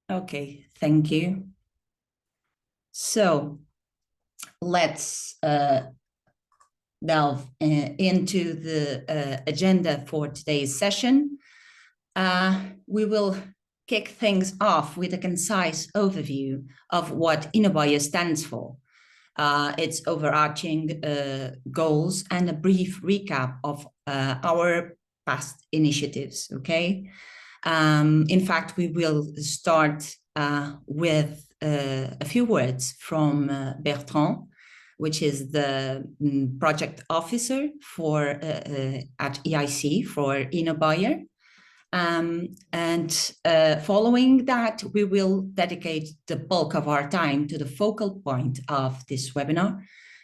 Okay, thank you. So let's delve into the agenda for today's session. We will kick things off with a concise overview of what InnoBuyer stands for, its overarching goals, and a brief recap of our past initiatives, okay? In fact, we will start with a few words from Bertrand, which is the project officer for at EIC for InnoBuyer. Following that, we will dedicate the bulk of our time to the focal point of this webinar,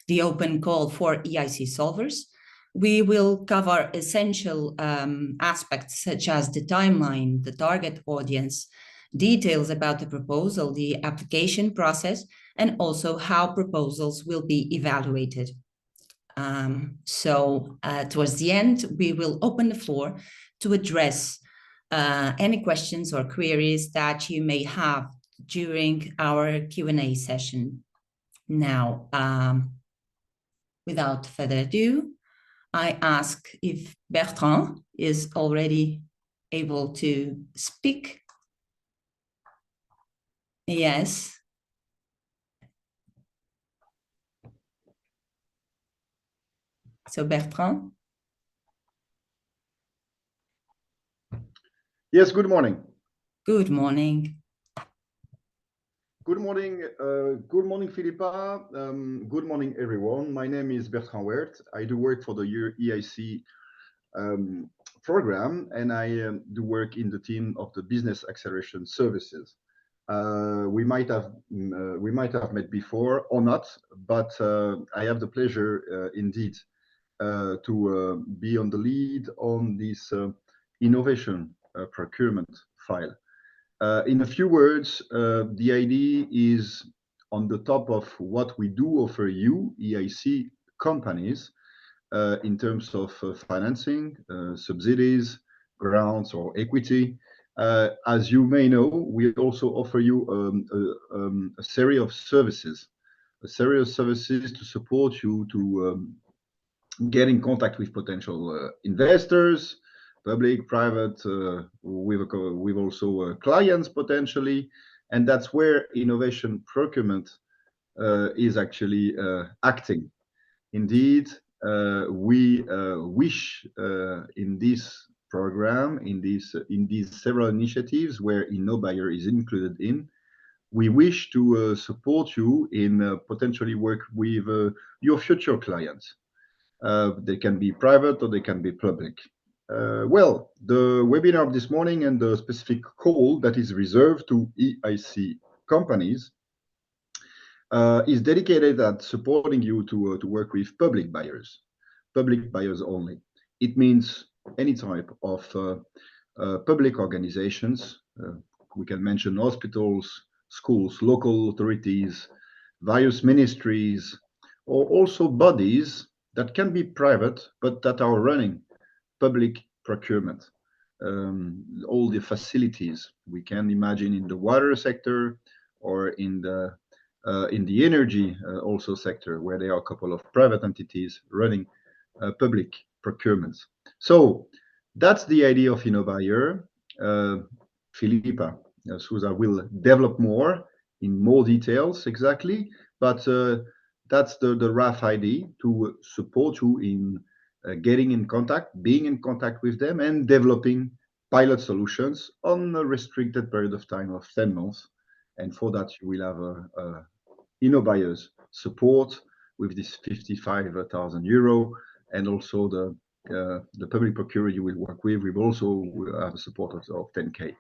the open call for EIC Solvers. We will cover essential aspects such as the timeline, the target audience, details about the proposal, the application process, and also how proposals will be evaluated. Towards the end, we will open the floor to address any questions or queries that you may have during our Q&A session. Now, without further ado, I ask if Bertrand is already able to speak. Yes. So Bertrand? Yes, good morning. Good morning. Good morning, Philippa. Good morning, everyone. My name is Bertrand Weert. I do work for the EIC program, and I do work in the team of the Business Acceleration Services. We might have met before or not, but I have the pleasure indeed to be on the lead on this innovation procurement file. In a few words, the idea is on the top of what we do offer you, EIC companies, in terms of financing, subsidies, grants, or equity. As you may know, we also offer you a series of services, to support you to get in contact with potential investors, public, private, with also clients potentially, and that's where innovation procurement is actually acting. Indeed, we wish in this program, in these several initiatives where InnoBuyer is included in, we wish to support you in potentially work with your future clients. They can be private or they can be public. Well, the webinar of this morning and the specific call that is reserved to EIC companies is dedicated at supporting you to work with public buyers only. It means any type of public organizations. We can mention hospitals, schools, local authorities, various ministries, or also bodies that can be private, but that are running public procurement. All the facilities we can imagine in the water sector or in the energy also sector, where there are a couple of private entities running public procurements. So that's the idea of InnoBuyer. Philippa Souza will develop more in more details exactly, but that's the rough idea, to support you in getting in contact, being in contact with them, and developing pilot solutions on a restricted period of time of 10 months. And for that, you will have InnoBuyer's support with this 55,000 euro, and also the public procurer you will work with. We will also have a support of 10K.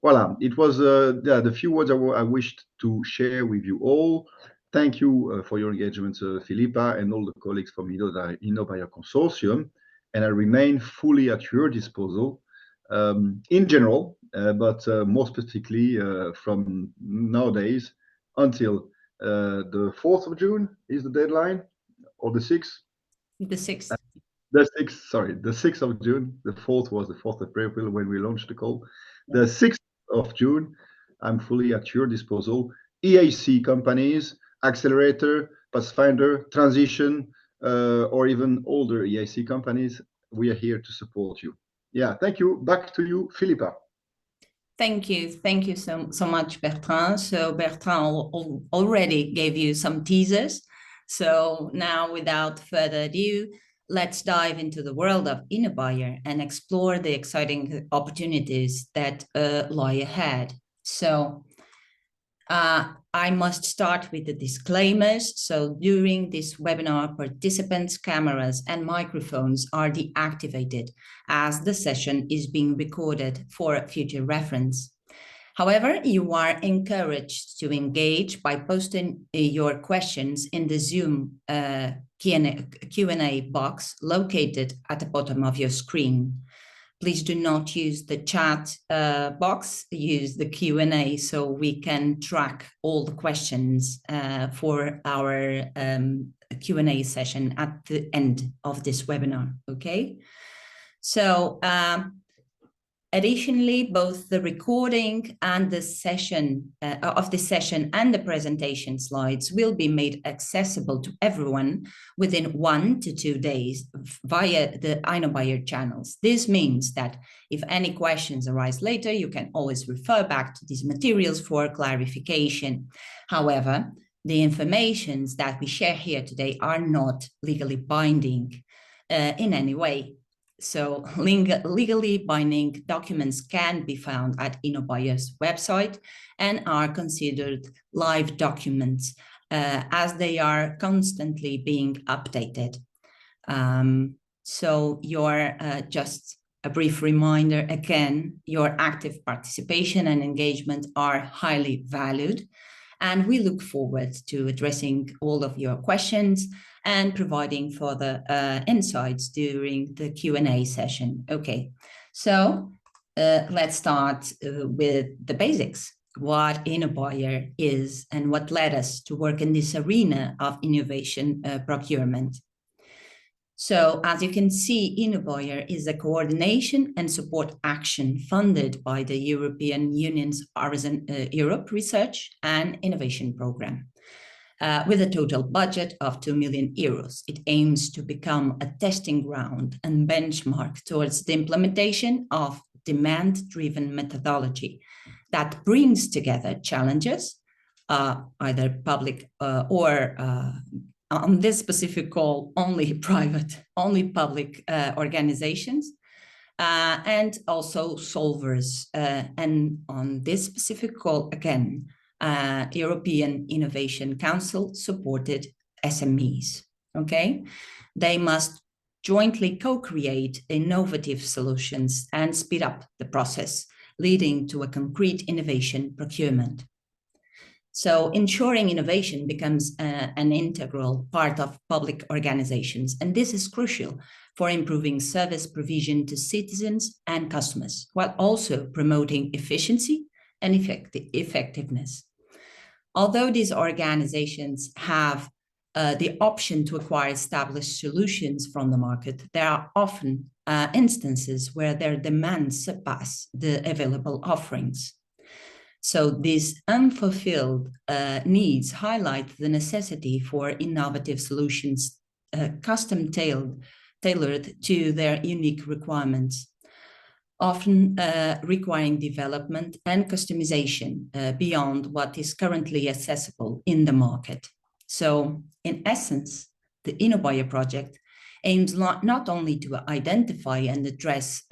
Voila, it was the few words I wished to share with you all. Thank you for your engagement, Philippa, and all the colleagues from InnoBuyer Consortium. And I remain fully at your disposal in general, but more specifically from nowadays until the 4th of June is the deadline, or the 6th? The 6th. The 6th, sorry, the 6th of June. The 4th was the 4th of April when we launched the call. The 6th of June, I'm fully at your disposal. EIC companies, accelerator, Pathfinder, transition, or even older EIC companies, we are here to support you. Yeah, thank you. Back to you, Philippa. Thank you so much, Bertrand. So Bertrand already gave you some teasers. So now, without further ado, let's dive into the world of InnoBuyer and explore the exciting opportunities that lie ahead. So I must start with the disclaimers. So during this webinar, participants' cameras and microphones are deactivated as the session is being recorded for future reference. However, you are encouraged to engage by posting your questions in the Zoom Q&A box located at the bottom of your screen. Please do not use the chat box, use the Q&A so we can track all the questions for our Q&A session at the end of this webinar, okay? So additionally, both the recording and the session of the session and the presentation slides will be made accessible to everyone within 1 to 2 days via the InnoBuyer channels. This means that if any questions arise later, you can always refer back to these materials for clarification. However, the information that we share here today are not legally binding in any way. So legally binding documents can be found at InnoBuyer's website and are considered live documents as they are constantly being updated. So just a brief reminder, again, your active participation and engagement are highly valued, and we look forward to addressing all of your questions and providing further insights during the Q&A session. Okay, so let's start with the basics. What InnoBuyer is and what led us to work in this arena of innovation procurement. So as you can see, InnoBuyer is a coordination and support action funded by the European Union's Horizon Europe Research and Innovation Programme. With a total budget of 2 million euros. It aims to become a testing ground and benchmark towards the implementation of demand-driven methodology that brings together challenges, either public or on this specific call, only public organizations, and also solvers. And on this specific call, again, European Innovation Council supported SMEs, okay? They must jointly co-create innovative solutions and speed up the process, leading to a concrete innovation procurement. So ensuring innovation becomes an integral part of public organizations, and this is crucial for improving service provision to citizens and customers, while also promoting efficiency and effectiveness. Although these organizations have the option to acquire established solutions from the market, there are often instances where their demands surpass the available offerings. So these unfulfilled needs highlight the necessity for innovative solutions custom tailored to their unique requirements, often requiring development and customization beyond what is currently accessible in the market. So in essence, the InnoBuyer project aims not only to identify and address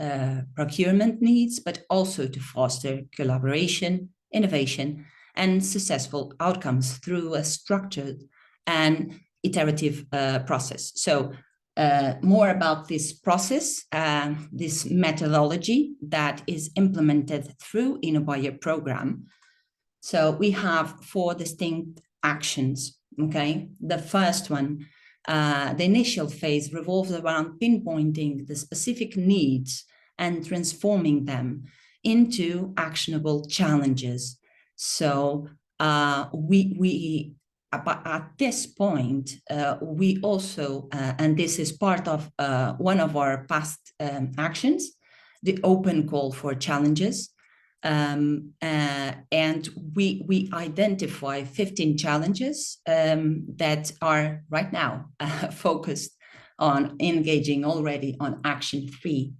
procurement needs, but also to foster collaboration, innovation, and successful outcomes through a structured and iterative process. So more about this process, this methodology that is implemented through InnoBuyer program. So we have 4 distinct actions, okay? The first one, the initial phase revolves around pinpointing the specific needs and transforming them into actionable challenges. So at this point, we also, and this is part of one of our past actions, the open call for challenges. And we identify 15 challenges that are right now focused on engaging already on action 3.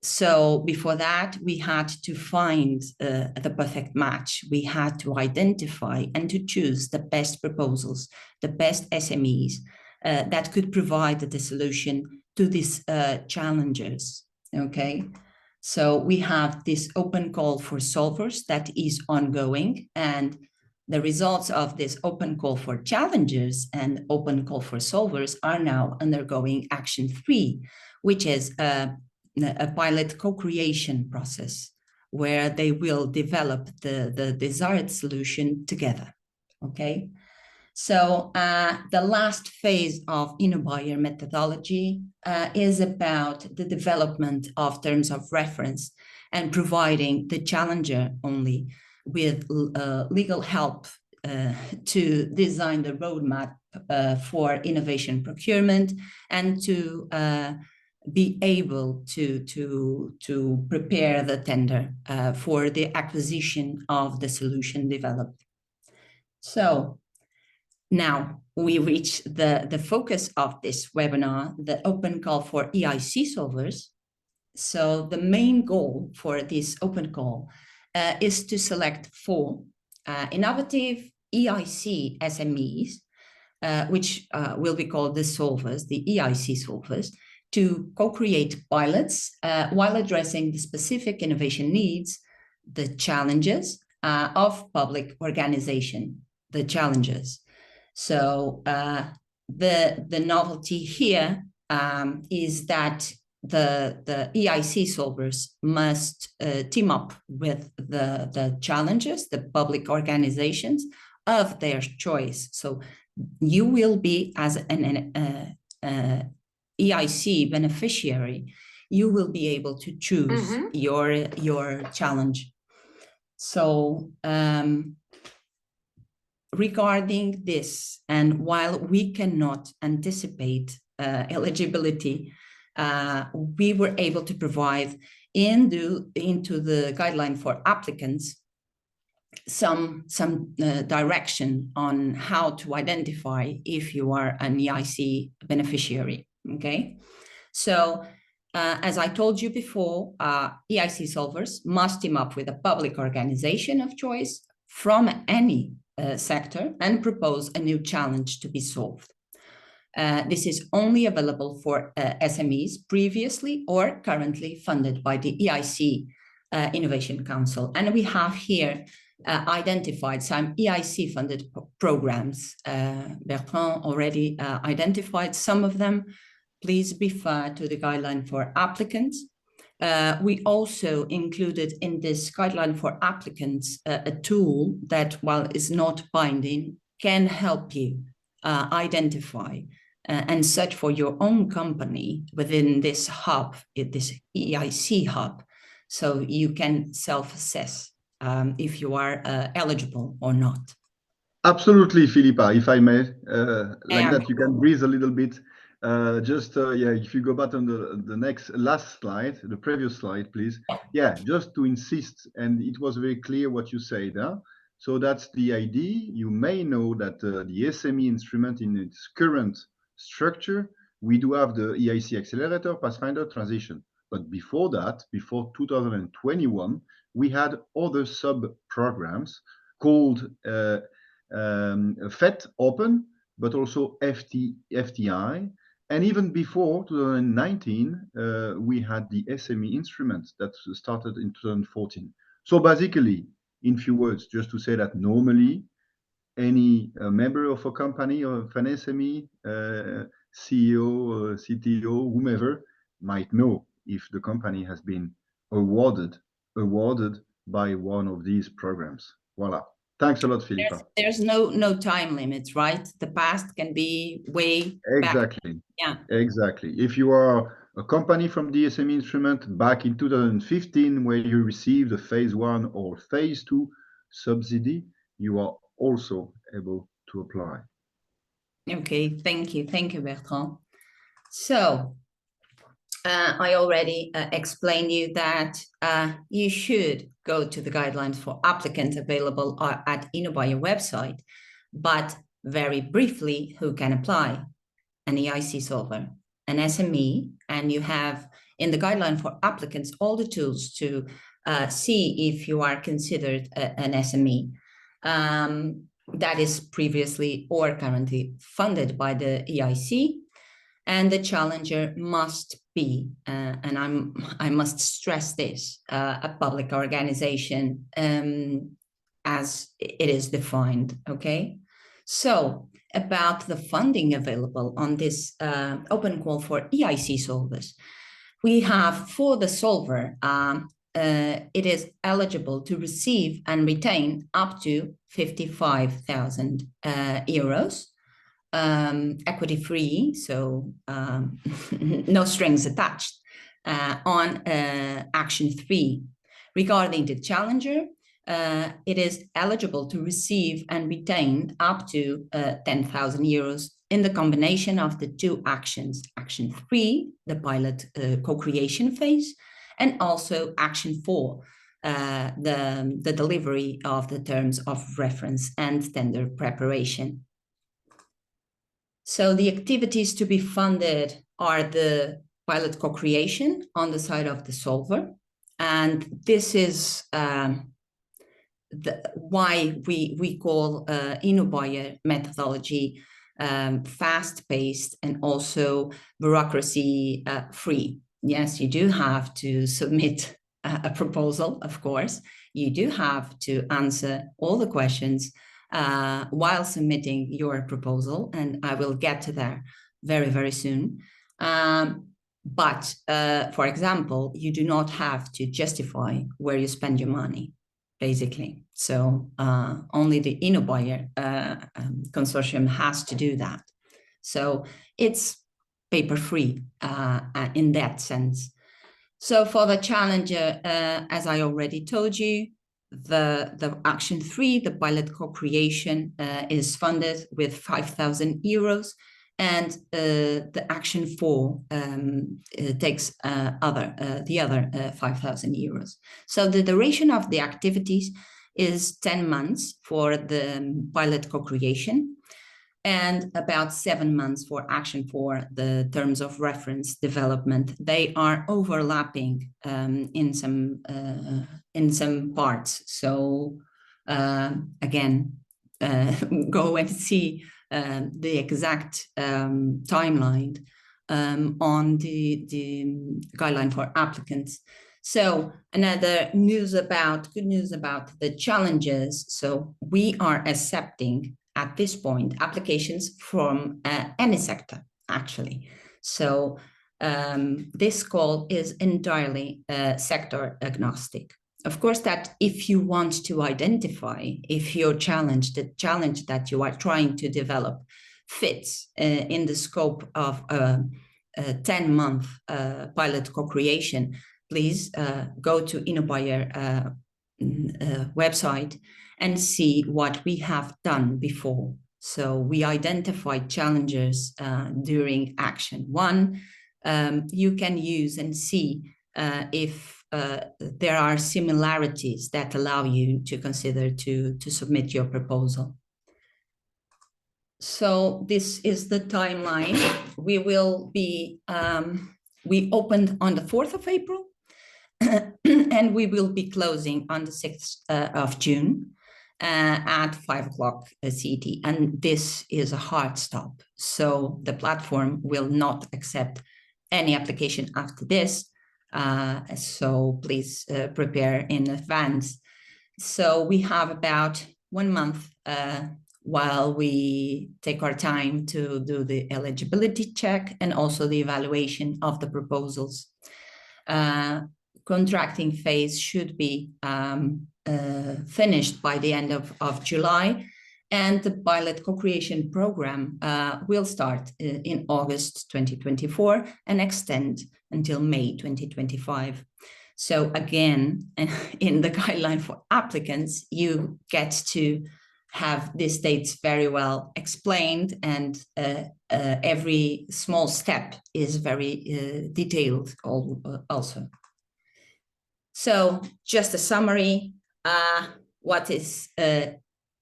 So before that, we had to find the perfect match. We had to identify and to choose the best proposals, the best SMEs that could provide the solution to these challenges, okay? So we have this open call for solvers that is ongoing, and the results of this open call for challenges and open call for solvers are now undergoing action 3, which is a pilot co-creation process where they will develop the desired solution together, okay? So the last phase of InnoBuyer methodology is about the development of terms of reference and providing the challenger only with legal help to design the roadmap for innovation procurement and to be able to prepare the tender for the acquisition of the solution developed. So now we reach the focus of this webinar, the open call for EIC Solvers. So the main goal for this open call is to select 4 innovative EIC SMEs, which will be called the solvers, the EIC solvers, to co-create pilots while addressing the specific innovation needs, the challenges of public organization, the challenges. So the novelty here is that the EIC solvers must team up with the challenges, the public organizations of their choice. So you will be, as an EIC beneficiary, you will be able to choose your challenge. So regarding this, and while we cannot anticipate eligibility, we were able to provide into the guideline for applicants some direction on how to identify if you are an EIC beneficiary, okay? So as I told you before, EIC solvers must team up with a public organization of choice from any sector and propose a new challenge to be solved. This is only available for SMEs previously or currently funded by the EIC Innovation Council. And we have here identified some EIC funded programs. Bertrand already identified some of them. Please refer to the guideline for applicants. We also included in this guideline for applicants a tool that, while is not binding, can help you identify and search for your own company within this hub, this EIC hub, so you can self-assess if you are eligible or not. Absolutely, Philippa, if I may, like that you can breathe a little bit. Yeah, if you go back on the last slide, the previous slide, please. Yeah, just to insist, and it was very clear what you said. Huh? So that's the idea. You may know that the SME instrument in its current structure, we do have the EIC Accelerator, Pathfinder, Transition. But before that, before 2021, we had other sub-programs called FET, Open, but also FTI. And even before 2019, we had the SME instrument that started in 2014. So basically, in few words, just to say that normally, any member of a company or of an SME, CEO, CTO, whomever, might know if the company has been awarded by one of these programs. Voila. Thanks a lot, Philippa. There's no time limits, right? The past can be way exactly back. Yeah, exactly. If you are a company from the SME instrument back in 2015, where you received a phase 1 or phase 2 subsidy, you are also able to apply. Okay, thank you, Bertrand. So I already explained you that you should go to the guidelines for applicants available at InnoBuyer website, but very briefly, who can apply? An EIC solver, an SME, and you have in the guideline for applicants all the tools to see if you are considered an SME that is previously or currently funded by the EIC. And the challenger must be, and I must stress this, a public organization as it is defined, okay? So about the funding available on this open call for EIC solvers, we have for the solver, it is eligible to receive and retain up to 55,000 euros. Equity free, so no strings attached on action 3. Regarding the challenger, it is eligible to receive and retain up to 10,000 euros in the combination of the two actions. Action 3, the pilot co-creation phase, and also action 4, the delivery of the terms of reference and tender preparation. So the activities to be funded are the pilot co-creation on the side of the solver. And this is why we call InnoBuyer methodology fast-paced and also bureaucracy-free. Yes, you do have to submit a proposal, of course. You do have to answer all the questions while submitting your proposal, and I will get to that very, very soon. But for example, you do not have to justify where you spend your money, basically. So only the InnoBuyer consortium has to do that. So it's paper-free in that sense. So for the challenger, as I already told you, the action 3, the pilot co-creation, is funded with 5,000 euros, and the action 4 takes the other 5,000 euros. So the duration of the activities is 10 months for the pilot co-creation, and about 7 months for action 4, the terms of reference development. They are overlapping in some parts. So again, go and see the exact timeline on the guideline for applicants. So another good news about the challenges. So we are accepting at this point applications from any sector, actually. So this call is entirely sector agnostic. Of course, that if you want to identify if your challenge, the challenge that you are trying to develop, fits in the scope of a 10-month pilot co-creation, please go to InnoBuyer website and see what we have done before. So we identified challenges during action 1. You can use and see if there are similarities that allow you to consider to submit your proposal. So this is the timeline. We will be, we opened on the 4th of April, and we will be closing on the 6th of June at 5 o'clock CET. And this is a hard stop. So the platform will not accept any application after this. So please prepare in advance. So we have about 1 month while we take our time to do the eligibility check and also the evaluation of the proposals. Contracting phase should be finished by the end of July, and the pilot co-creation program will start in August 2024 and extend until May 2025. So again, in the guideline for applicants, you get to have these dates very well explained, and every small step is very detailed also. So just a summary, what is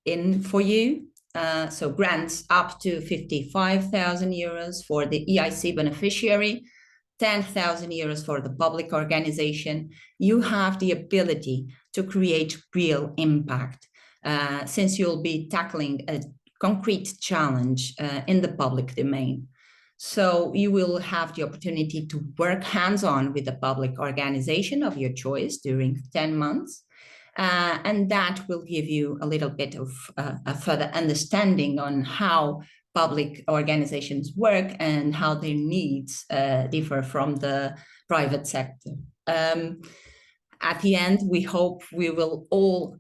in for you. So grants up to 55,000 euros for the EIC beneficiary, 10,000 euros for the public organization. You have the ability to create real impact since you'll be tackling a concrete challenge in the public domain. So you will have the opportunity to work hands-on with the public organization of your choice during 10 months. And that will give you a little bit of a further understanding on how public organizations work and how their needs differ from the private sector. At the end, we hope we will all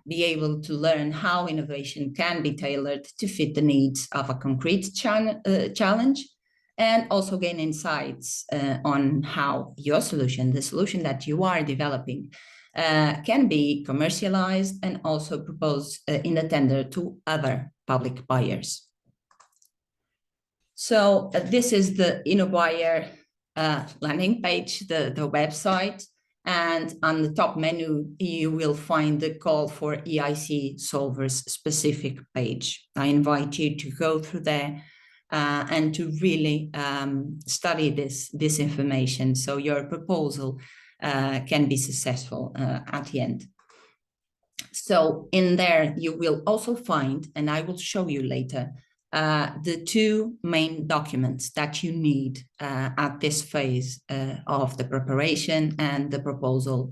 be able to learn how innovation can be tailored to fit the needs of a concrete challenge, and also gain insights on how your solution, the solution that you are developing, can be commercialized and also proposed in the tender to other public buyers. So this is the InnoBuyer landing page, the website, and on the top menu, you will find the call for EIC Solvers specific page. I invite you to go through there and to really study this information so your proposal can be successful at the end. So in there, you will also find, and I will show you later, the two main documents that you need at this phase of the preparation and the proposal.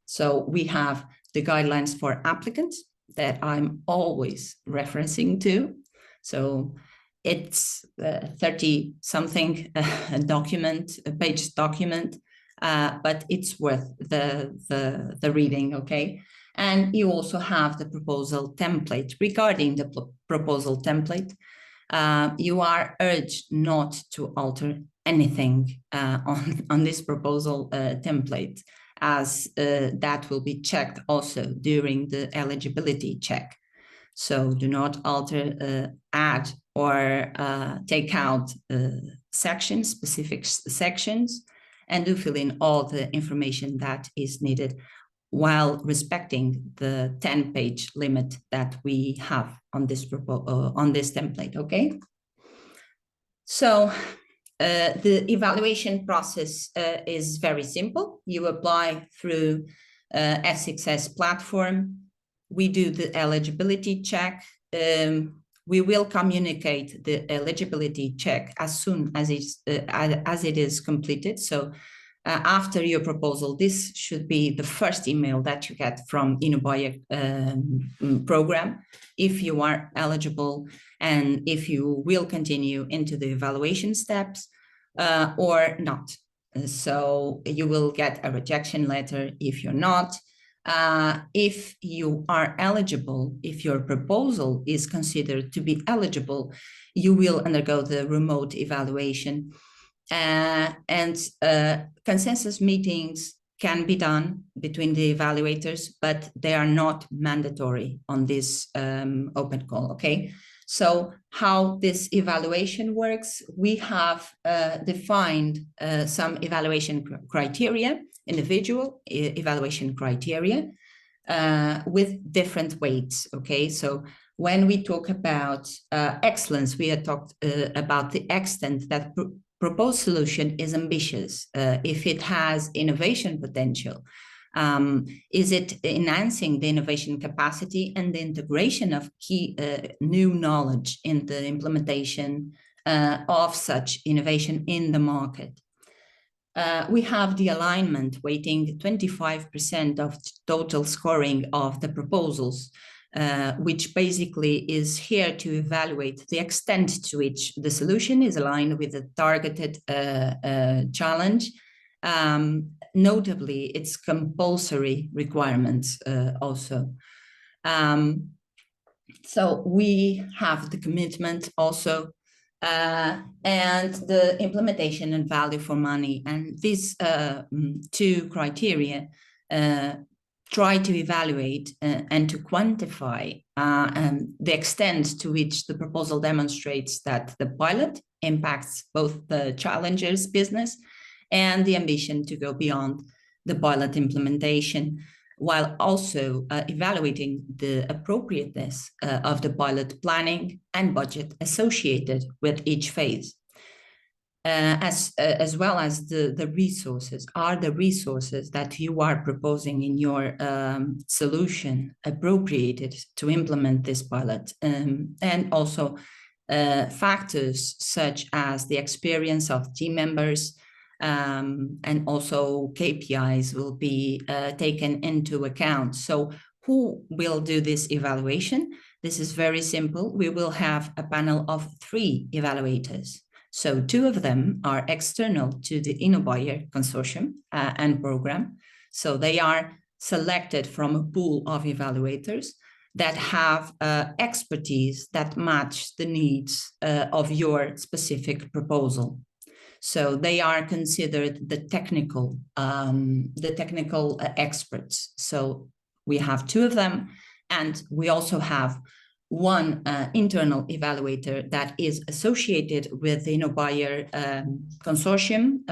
So we have the guidelines for applicants that I'm always referencing to. So it's 30-something document, a page document, but it's worth the reading, okay? And you also have the proposal template. Regarding the proposal template, you are urged not to alter anything on this proposal template, as that will be checked also during the eligibility check. So do not alter, add, or take out sections, specific sections, and do fill in all the information that is needed while respecting the 10-page limit that we have on this template, okay? So the evaluation process is very simple. You apply through S6S platform. We do the eligibility check. We will communicate the eligibility check as soon as it is completed. So after your proposal, this should be the first email that you get from InnoBuyer program, if you are eligible and if you will continue into the evaluation steps or not. So you will get a rejection letter if you're not. If you are eligible, if your proposal is considered to be eligible, you will undergo the remote evaluation. And consensus meetings can be done between the evaluators, but they are not mandatory on this open call, okay? So how this evaluation works, we have defined some evaluation criteria, individual evaluation criteria with different weights, okay? So when we talk about excellence, we have talked about the extent that proposed solution is ambitious, if it has innovation potential, is it enhancing the innovation capacity and the integration of key new knowledge in the implementation of such innovation in the market. We have the alignment weighting 25% of total scoring of the proposals, which basically is here to evaluate the extent to which the solution is aligned with the targeted challenge. Notably, its compulsory requirements also. So we have the commitment also and the implementation and value for money. And these two criteria try to evaluate and to quantify the extent to which the proposal demonstrates that the pilot impacts both the challenger's business and the ambition to go beyond the pilot implementation, while also evaluating the appropriateness of the pilot planning and budget associated with each phase. As well as the resources. Are the resources that you are proposing in your solution appropriated to implement this pilot? And also factors such as the experience of team members, and also KPIs will be taken into account. So who will do this evaluation? This is very simple. We will have a panel of 3 evaluators. So 2 of them are external to the InnoBuyer consortium and program. So they are selected from a pool of evaluators that have expertise that match the needs of your specific proposal. So they are considered the technical experts. So we have 2 of them, and we also have 1 internal evaluator that is associated with the InnoBuyer consortium,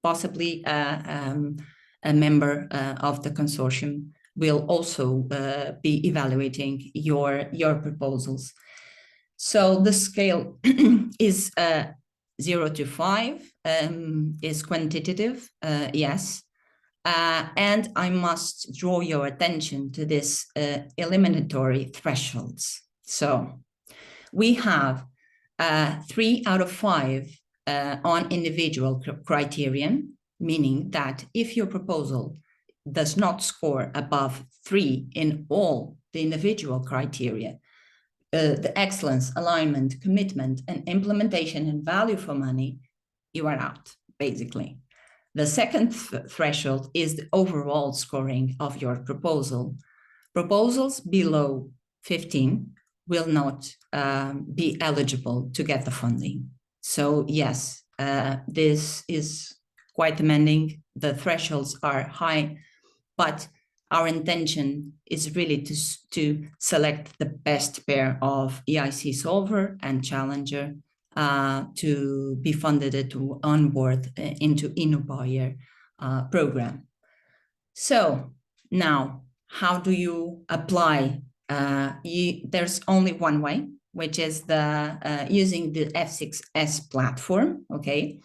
possibly a member of the consortium will also be evaluating your proposals. So the scale is 0 to 5, is quantitative, yes. And I must draw your attention to this eliminatory thresholds. So we have 3 out of 5 on individual criterion, meaning that if your proposal does not score above 3 in all the individual criteria, the excellence, alignment, commitment, and implementation and value for money, you are out, basically. The second threshold is the overall scoring of your proposal. Proposals below 15 will not be eligible to get the funding. So yes, this is quite demanding. The thresholds are high, but our intention is really to select the best pair of EIC Solver and Challenger to be funded to onboard into InnoBuyer program. So now, how do you apply? There's only one way, which is the using the F6S platform. Okay,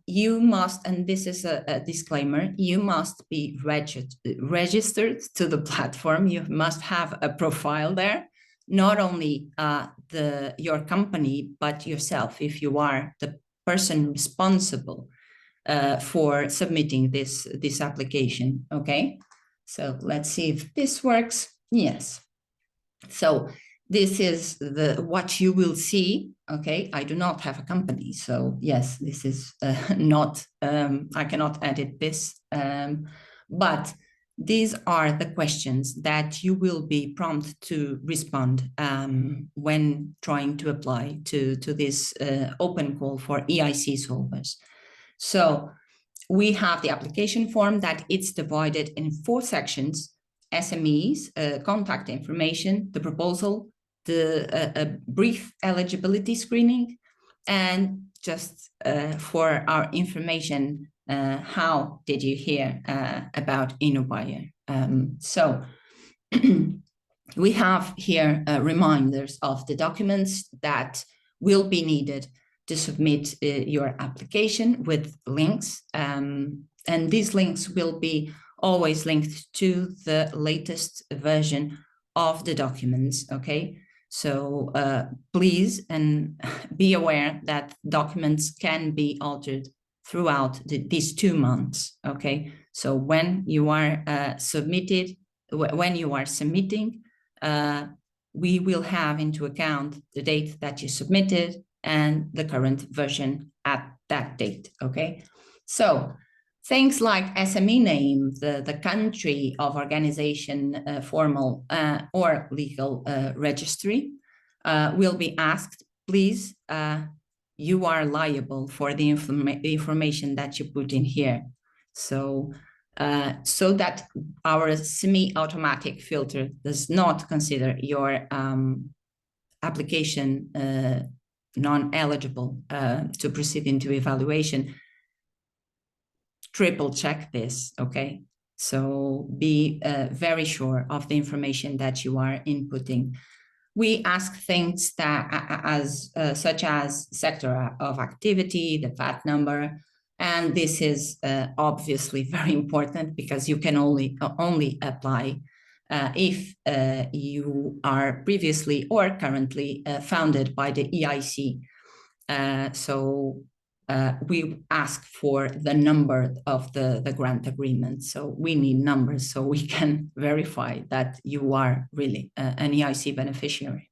you must, and this is a disclaimer, you must be registered to the platform. You must have a profile there. Not only your company, but yourself, if you are the person responsible for submitting this application, okay? So let's see if this works. Yes. So this is what you will see, okay? I do not have a company, so yes, this is not, I cannot edit this, but these are the questions that you will be prompted to respond when trying to apply to this open call for EIC Solvers. So we have the application form that it's divided in 4 sections: SMEs, contact information, the proposal, the brief eligibility screening, and just for our information, how did you hear about InnoBuyer? So we have here reminders of the documents that will be needed to submit your application with links. And these links will be always linked to the latest version of the documents, okay? So please and be aware that documents can be altered throughout these 2 months, okay? So when you are submitting, we will have into account the date that you submitted and the current version at that date, okay? So things like SME name, the country of organization, formal or legal registry will be asked. Please, you are liable for the information that you put in here. So so that our semi-automatic filter does not consider your application non-eligible to proceed into evaluation. Triple check this, okay? So be very sure of the information that you are inputting. We ask things that such as sector of activity, the VAT number, and this is obviously very important because you can only apply if you are previously or currently founded by the EIC. We ask for the number of the grant agreement. So we need numbers so we can verify that you are really an EIC beneficiary.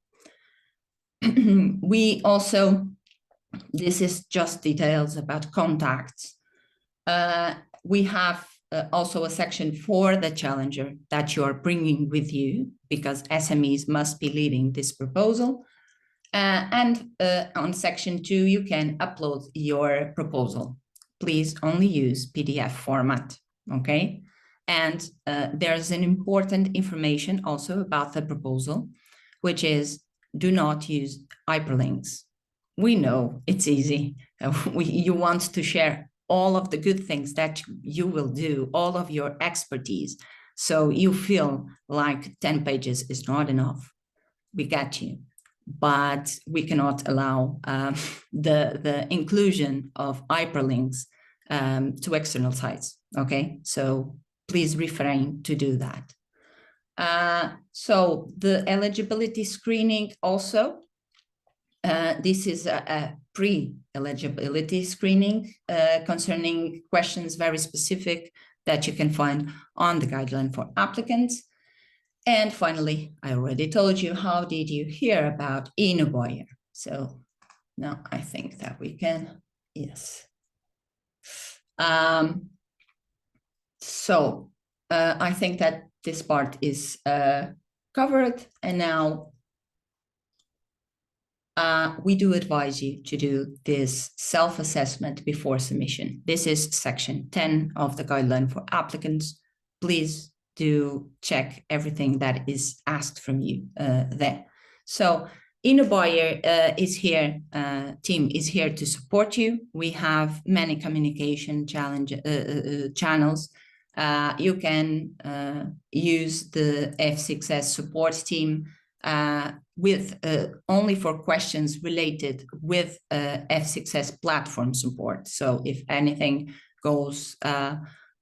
We also, this is just details about contacts. We have also a section for the challenger that you are bringing with you, because SMEs must be leading this proposal. On section 2, you can upload your proposal. Please only use PDF format, okay? And there's an important information also about the proposal, which is do not use hyperlinks. We know it's easy. You want to share all of the good things that you will do, all of your expertise. So you feel like 10 pages is not enough. We get you. But we cannot allow the inclusion of hyperlinks to external sites, okay? So please refrain to do that. So the eligibility screening also, this is a pre-eligibility screening concerning questions very specific that you can find on the guideline for applicants. And finally, I already told you, how did you hear about InnoBuyer? So now I think that we can, yes. I think that this part is covered, and now we do advise you to do this self-assessment before submission. This is section 10 of the guideline for applicants. Please do check everything that is asked from you there. So InnoBuyer is here, team is here to support you. We have many communication channels. You can use the F6S support team with only for questions related with F6S platform support. So if anything goes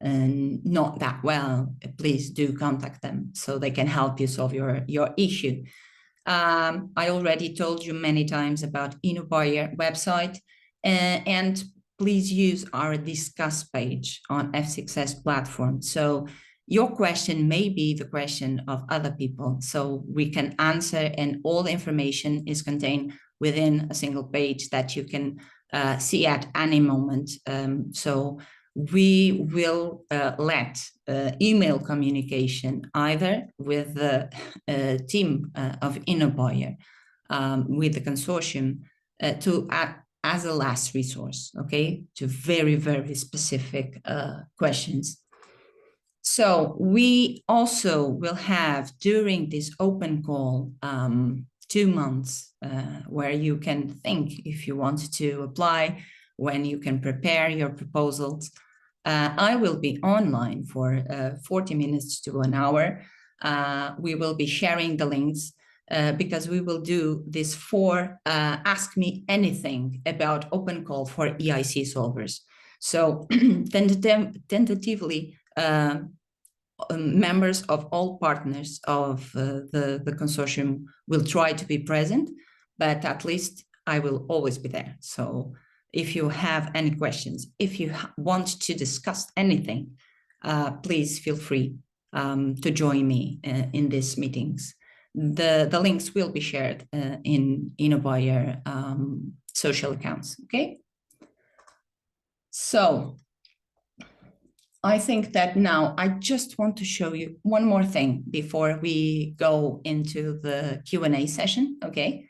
not that well, please do contact them so they can help you solve your issue. I already told you many times about InnoBuyer website, and please use our discuss page on F6S platform. So your question may be the question of other people, so we can answer, and all the information is contained within a single page that you can see at any moment. So we will let email communication either with the team of InnoBuyer, with the consortium, to as a last resource, okay, to very, very specific questions. So we also will have during this open call 2 months where you can think if you want to apply, when you can prepare your proposals. I will be online for 40 minutes to an hour. We will be sharing the links because we will do this for Ask Me Anything about open call for EIC Solvers. So tentatively, members of all partners of the consortium will try to be present, but at least I will always be there. So if you have any questions, if you want to discuss anything, please feel free to join me in these meetings. The links will be shared in InnoBuyer social accounts, okay? So I think that now I just want to show you one more thing before we go into the Q&A session, okay?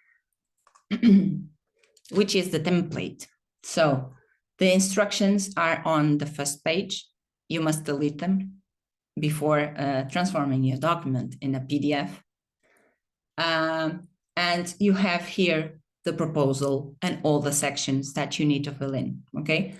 Which is the template. So the instructions are on the first page. you must delete them before transforming your document in a PDF. And you have here the proposal and all the sections that you need to fill in, okay?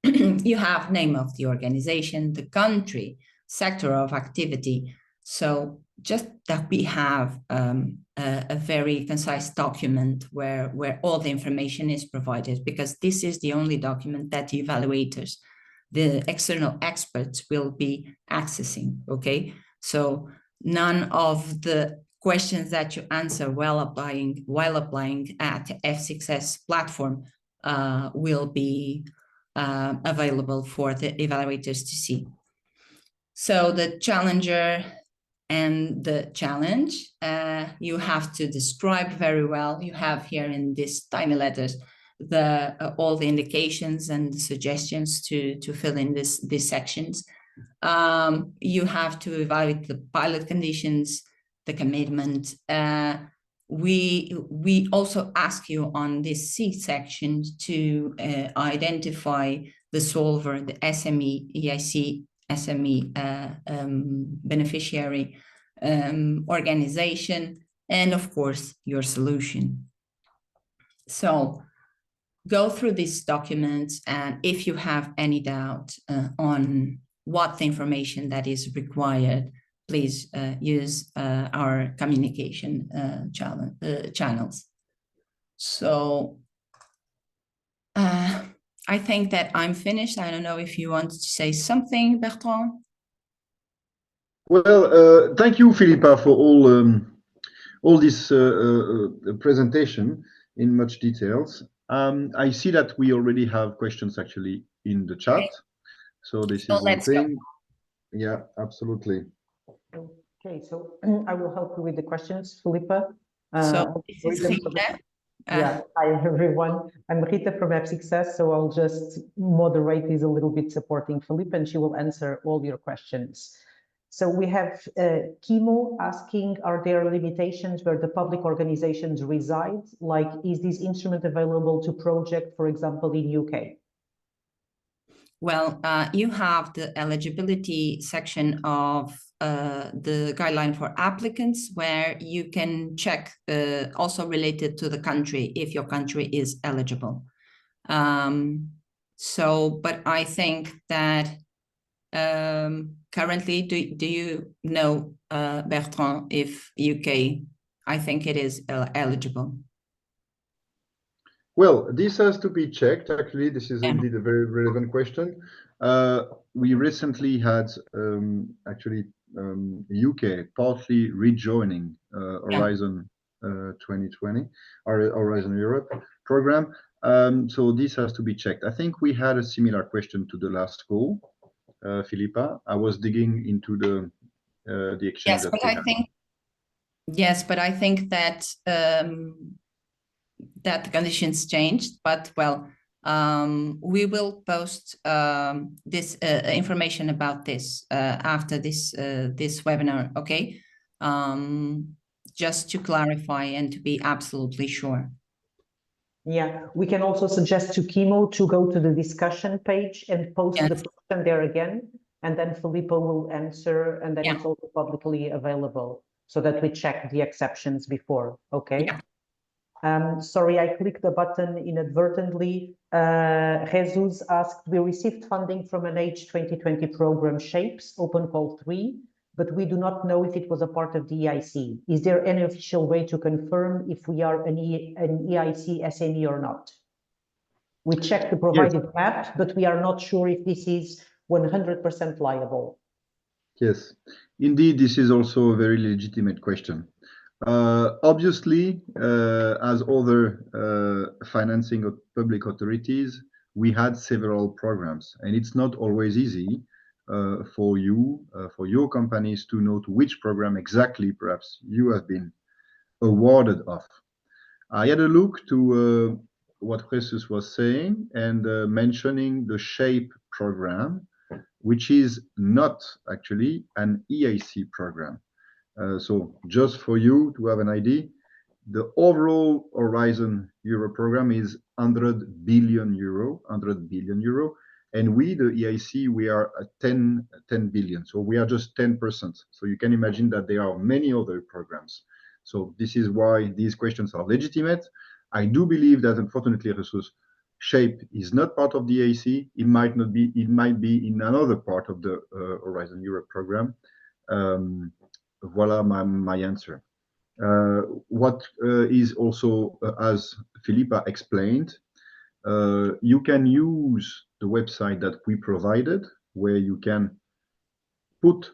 You have name of the organization, the country, sector of activity. So just that we have a very concise document where all the information is provided, because this is the only document that the evaluators, the external experts, will be accessing, okay? So none of the questions that you answer while applying at F6S platform will be available for the evaluators to see. So the challenger and the challenge, you have to describe very well. You have here in these tiny letters all the indications and the suggestions to fill in these sections. You have to evaluate the pilot conditions, the commitment. We also ask you on this C section to identify the solver, the SME, EIC SME beneficiary organization, and of course your solution. So go through these documents, and if you have any doubt on what the information that is required, please use our communication channels. So I think that I'm finished. I don't know if you want to say something, Bertrand. Well, thank you, Philippa, for all this presentation in much details. I see that we already have questions actually in the chat. Okay. So this is one thing. Go. Yeah, absolutely. Okay, so I will help you with the questions, Philippa. So this is Rita. Yeah, hi everyone. I'm Rita from F6S, so I'll just moderate this a little bit, supporting Philippa, and she will answer all your questions. So we have Kimo asking, are there limitations where the public organizations reside? Like, is this instrument available to project, for example, in UK? Well, you have the eligibility section of the guideline for applicants, where you can check also related to the country, if your country is eligible. But I think that currently, do you know, Bertrand, if UK, I think it is eligible? Well, this has to be checked. Actually, this is indeed a very relevant question. We recently had UK partly rejoining Horizon 2020, or Horizon Europe program. So this has to be checked. I think we had a similar question to the last call, Philippa. I was digging into the exchange that we had. Yes, but I think that that the conditions changed, but well, we will post this information about this after this webinar, okay? Just to clarify and to be absolutely sure. Yeah, we can also suggest to Kimo to go to the discussion page and post the question there again, and then Filippo will answer, and then it's also publicly available, so that we check the exceptions before, okay? Sorry, I clicked the button inadvertently. Jesus asked, we received funding from an H 2020 program Shapes, Open Call 3, but we do not know if it was a part of the EIC. Is there any official way to confirm if we are an EIC SME or not? We checked the provided map, but we are not sure if this is 100% liable. Yes, indeed, this is also a very legitimate question. Obviously, as other financing of public authorities, we had several programs, and it's not always easy for your companies to know to which program exactly perhaps you have been awarded of. I had a look to what Jesus was saying, and mentioning the SHAPE program, which is not actually an EIC program. So just for you to have an idea, the overall Horizon Euro program is 100 billion euro, And we, the EIC, we are at 10 billion. So we are just 10%. So you can imagine that there are many other programs. So this is why these questions are legitimate. I do believe that unfortunately resource shape is not part of the EIC. It might not be, it might be in another part of the Horizon Europe program. Voila my answer. What is also, as Philippa explained, you can use the website that we provided, where you can put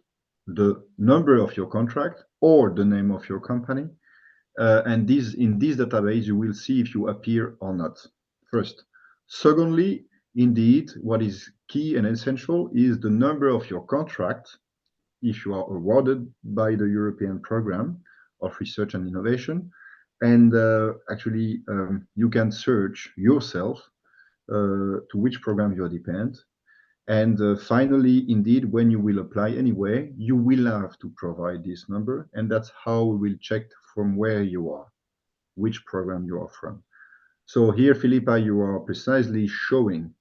the number of your contract or the name of your company. And in this database, you will see if you appear or not, first. Secondly, indeed, what is key and essential is the number of your contract if you are awarded by the European Program of Research and Innovation. And actually, you can search yourself to which program you depend. And finally, indeed, when you will apply anyway, you will have to provide this number. And that's how we will check from where you are, which program you are from. So here, Philippa, you are precisely showing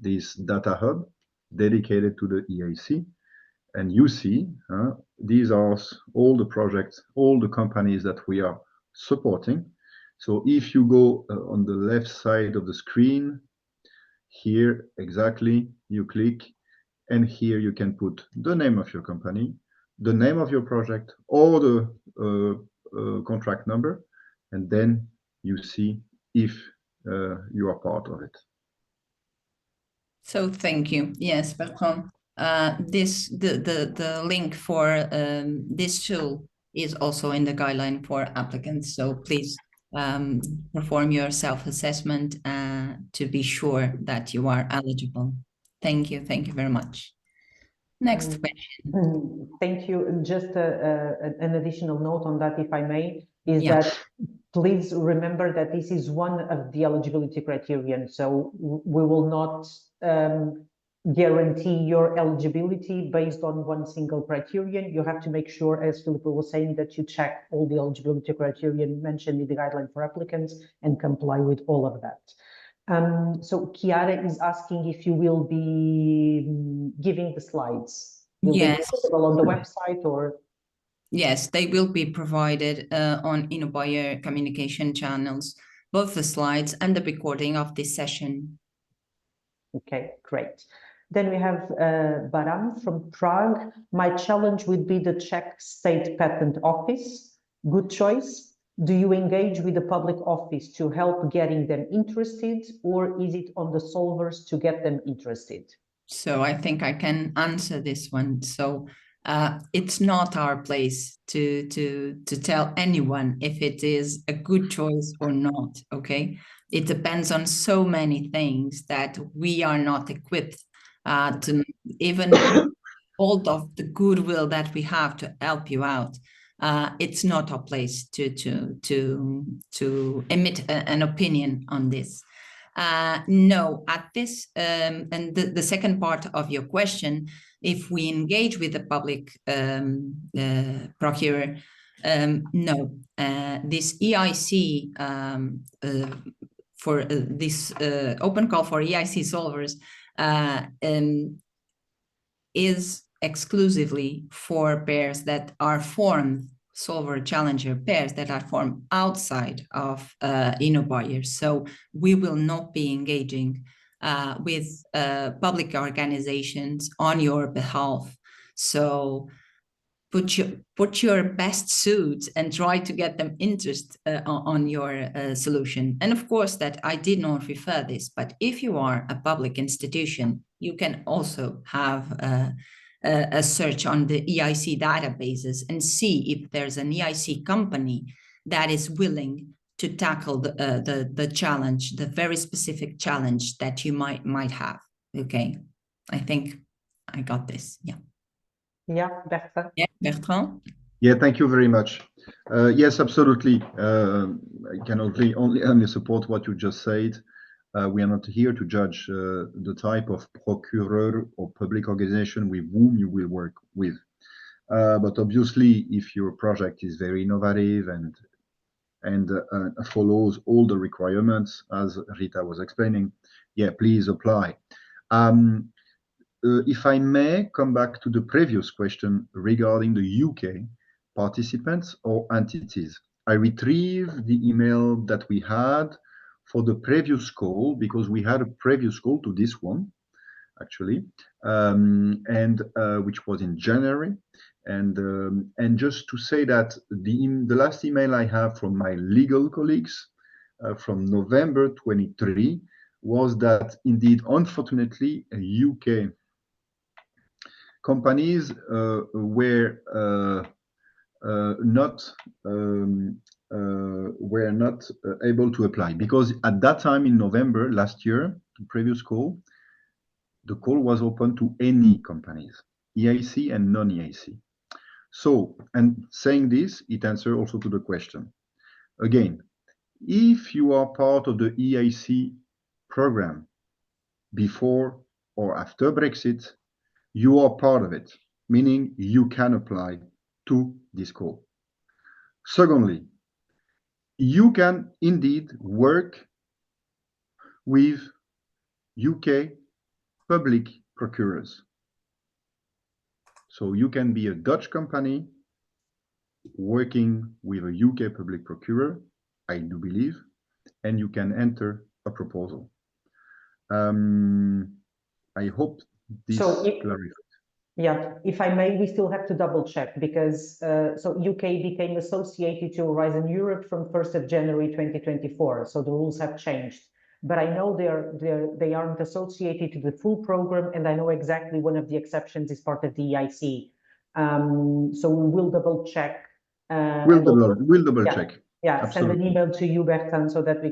this data hub dedicated to the EIC. And you see, these are all the projects, all the companies that we are supporting. So if you go on the left side of the screen, here exactly, you click, and here you can put the name of your company, the name of your project, or the contract number, and then you see if you are part of it. So thank you. Yes, Bertrand. The link for this tool is also in the guideline for applicants. So please perform your self-assessment to be sure that you are eligible. Thank you. Thank you very much. Next question. Thank you. And just an additional note on that, if I may, is that please remember that this is one of the eligibility criterion. So we will not guarantee your eligibility based on one single criterion. You have to make sure, as Philippa was saying, that you check all the eligibility criterion mentioned in the guideline for applicants and comply with all of that. So Chiara is asking if you will be giving the slides. Will they be available on the website or? Yes, they will be provided on InnoBuyer communication channels, both the slides and the recording of this session. Okay, great. Then we have Baran from Prague. My challenge would be the Czech State Patent Office. Good choice. Do you engage with the public office to help getting them interested, or is it on the solvers to get them interested? So I think I can answer this one. So it's not our place to tell anyone if it is a good choice or not, okay? It depends on so many things that we are not equipped to even hold of the goodwill that we have to help you out. It's not our place to emit an opinion on this. No, at this, and the second part of your question, if we engage with the public procurer, no, this EIC for this open call for EIC Solvers is exclusively for pairs that are formed, solver challenger pairs that are formed outside of InnoBuyer. So we will not be engaging with public organizations on your behalf. So put your best suit and try to get them interested on your solution. And of course that I did not refer this, but if you are a public institution, you can also have a search on the EIC databases and see if there's an EIC company that is willing to tackle the challenge, the very specific challenge that you might have. Okay, I think I got this. Yeah. Yeah, Bertrand. Yeah, Bertrand. Yeah, thank you very much. Yes, absolutely. I can only support what you just said. We are not here to judge the type of procurer or public organization with whom you will work with. But obviously, if your project is very innovative and follows all the requirements, as Rita was explaining, yeah, please apply. If I may come back to the previous question regarding the UK participants or entities, I retrieved the email that we had for the previous call, because we had a previous call to this one, actually, and which was in January. And just to say that the last email I have from my legal colleagues from November 23 was that indeed, unfortunately, UK companies were not able to apply, because at that time in November last year, the previous call, the call was open to any companies, EIC and non-EIC. So, and saying this, it answers also to the question. Again, if you are part of the EIC program before or after Brexit, you are part of it, meaning you can apply to this call. Secondly, you can indeed work with UK public procurers. So you can be a Dutch company working with a UK public procurer, I do believe, and you can enter a proposal. I hope this clarifies. Yeah, if I may, we still have to double check, because so UK became associated to Horizon Europe from 1st of January 2024. So the rules have changed. But I know they aren't associated to the full program, and I know exactly one of the exceptions is part of the EIC. So we will double check. We'll double check. Yeah, absolutely. Send an email to you, Bertrand, so that we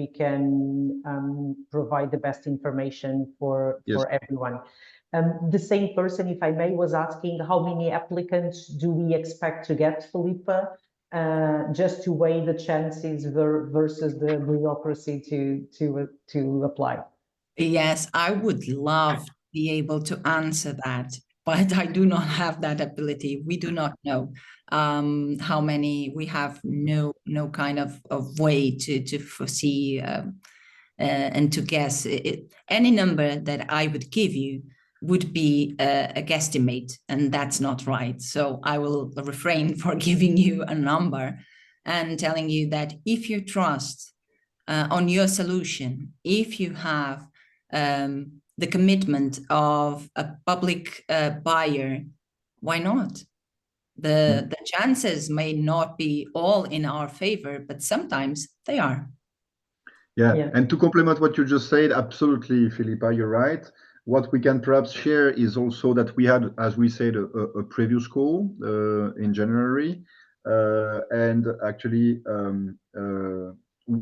can provide the best information for everyone. The same person, if I may, was asking how many applicants do we expect to get, Philippe, just to weigh the chances versus the bureaucracy to apply. Yes, I would love to be able to answer that, but I do not have that ability. We do not know how many. We have no kind of way to foresee and to guess. Any number that I would give you would be a guesstimate, and that's not right. So I will refrain for giving you a number and telling you that if you trust on your solution, if you have the commitment of a public buyer, why not? The chances may not be all in our favor, but sometimes they are. Yeah, and to complement what you just said, absolutely, Philippa, you're right. What we can perhaps share is also that we had, as we said, a previous call in January, and actually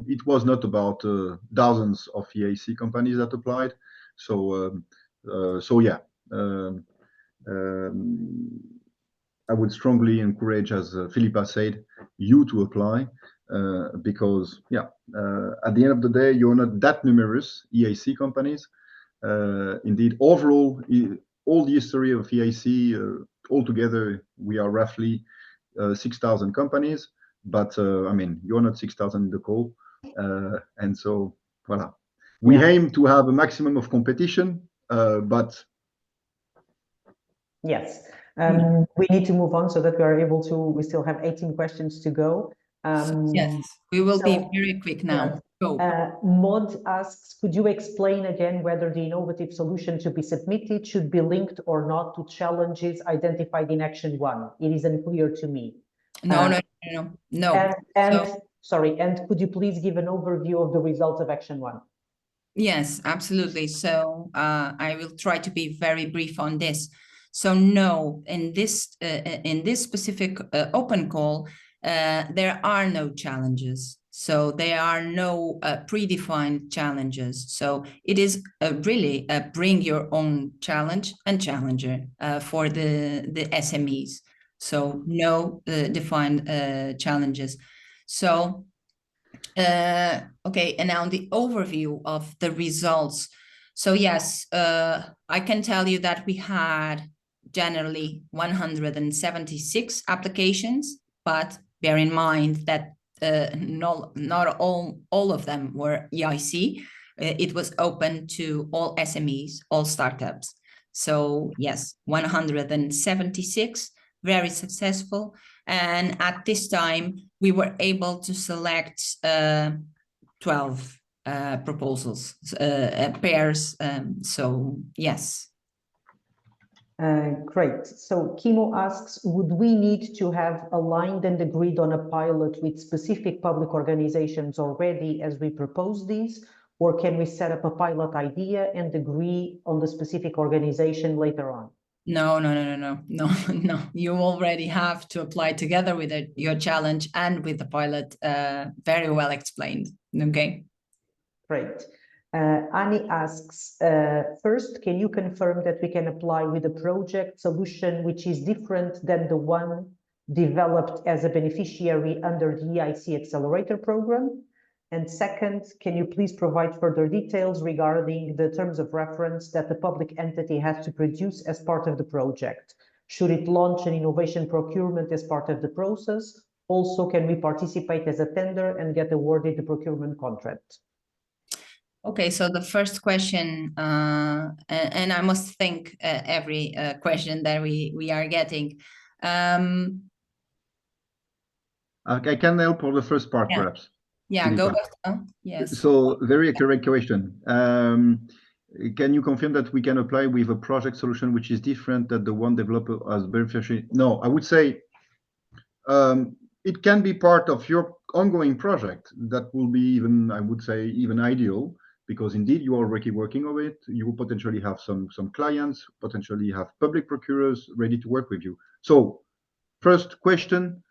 it was not about dozens of EIC companies that applied. So, yeah, I would strongly encourage, as Philippa said, you to apply, because, yeah, at the end of the day, you're not that numerous EIC companies. Indeed, overall, all the history of EIC, altogether, we are roughly 6,000 companies, but I mean, you're not 6,000 in the call. And so, voilà. We aim to have a maximum of competition, but... Yes, we need to move on so that we are able to, we still have 18 questions to go. Yes, we will be very quick now. Maud asks, could you explain again whether the innovative solution to be submitted should be linked or not to challenges identified in Action 1? It is unclear to me. No. Sorry, and could you please give an overview of the results of Action 1? Yes, absolutely. So I will try to be very brief on this. So no, in this specific open call, there are no challenges. So there are no predefined challenges. So it is really a bring your own challenge and challenger for the SMEs. So no defined challenges. So, okay, and now the overview of the results. So yes, I can tell you that we had generally 176 applications, but bear in mind that not all of them were EIC. It was open to all SMEs, all startups. So yes, 176, very successful. And at this time, we were able to select 12 proposals, pairs. So yes. Great. So Kimo asks, would we need to have aligned and agreed on a pilot with specific public organizations already as we propose these? Or can we set up a pilot idea and agree on the specific organization later on? No. You already have to apply together with your challenge and with the pilot, very well explained. Okay. Great. Annie asks, first, can you confirm that we can apply with a project solution which is different than the one developed as a beneficiary under the EIC Accelerator program? And second, can you please provide further details regarding the terms of reference that the public entity has to produce as part of the project? Should it launch an innovation procurement as part of the process? Also, can we participate as a tender and get awarded the procurement contract? Okay, so the first question, and I must think every question that we are getting. I can help for the first part, Yeah. perhaps. Yeah, Philippa. go Bertrand. Yes. So very correct question. Can you confirm that we can apply with a project solution which is different than the one developed as beneficiary? No, I would say it can be part of your ongoing project. That will be even, I would say, even ideal, because indeed you are already working on it. You will potentially have some clients, potentially have public procurers ready to work with you. So first question,